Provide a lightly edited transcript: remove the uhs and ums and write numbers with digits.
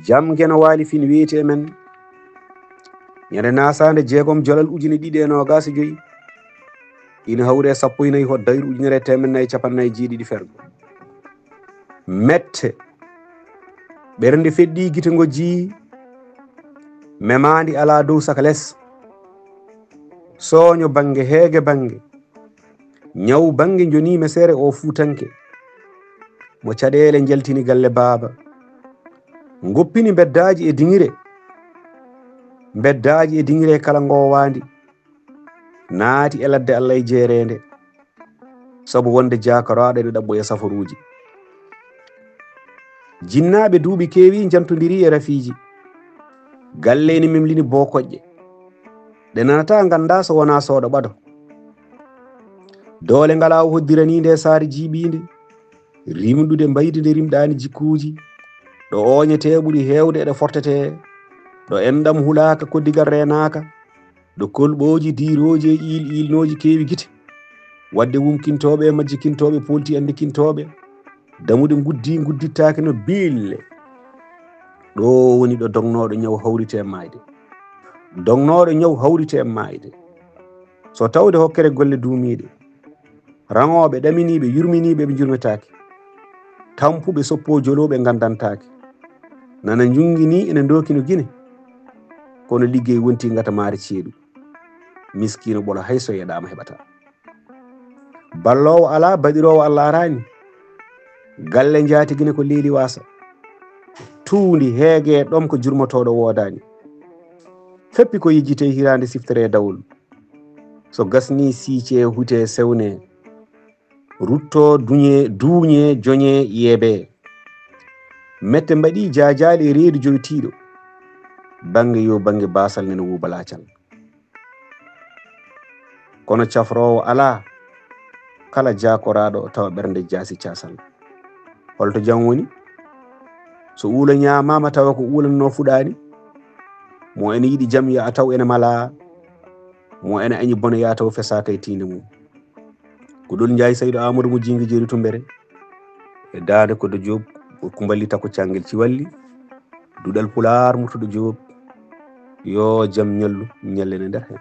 jam geno wali fin wiite men ñande nasande jeegom jolal ujune ɗiɗi e nogas joyi ina hawre sappo e nayi ho dayru ujunere temen nayi capannayyi jeeɗiɗi fergo mette ɓernde feɗɗi gite gojji memandi ala dow saka less soño bange heege bange ñaw bange joni mesere o fuutanke mo caɗele jaltini galle baaba goppini beddaji e dingire kala ngowandi naati e ladde Allah e jeerende sabu wonde jakaraɗo ene ɗabbo e safaruji jinnaɓe duuɓi keewi jantodiri e rafiji galle ene memlini bokoƴƴe ɗe nanata ganda so wona sooɗo ɓado doole ngala o hoddiraninde saari jiiɓinde rimɗude mbaydi nde rimɗani jikkuji ɗo oñete ɓuri hewde eɗe fortete ɗo enɗam hulaka koddigal renaka ɗo kolɓoji diroji e ilnoji keewi gite wadde wumkintoɓe majjikintoɓe polti andikintoɓe damude guddittake no bille ɗo woni ɗo dognoɗo ñaw hawrite mayde dognoɗo ñaw hawrite mayde so tawde hokkere golle duumiɗe rangoɓe ɗaminiɓe yurminiɓe ɓe jurmetake tampuɓe soppo joloɓe gandantake nana jungini ene dokino guine kono liggey wonti gata maari ceeɗu miskino ɓola hayso yeɗama heɓata ballowo ala baɗirowo Allah arani galle jaati guine ko leeli wasa tuundi heege ɗom ko jurmotoɗo wodani feppi ko yejjite hirande siftere dawol so gasni siice hute sewne rutto duñe joñe yeebe mette mbaɗi jajali reedu joytiɗo bange yo bange basal nene wubalacal kono cafrowo ala kala jakoraɗo tawa ɓernde jaasi casal holto jam woni so uula ñamama tawa ko uulanno fuɗani mo ene yiɗi jam ya taw ene mala mo ene añi bone ya taw fesaka e tinde mum ko ɗon jaayi saydo amadou mo jingi jeri to mbere e dade ko do job ko ballita ko cangel ci walli duɗal pular mutuɗo job yo jam ñallu ñallene nder hen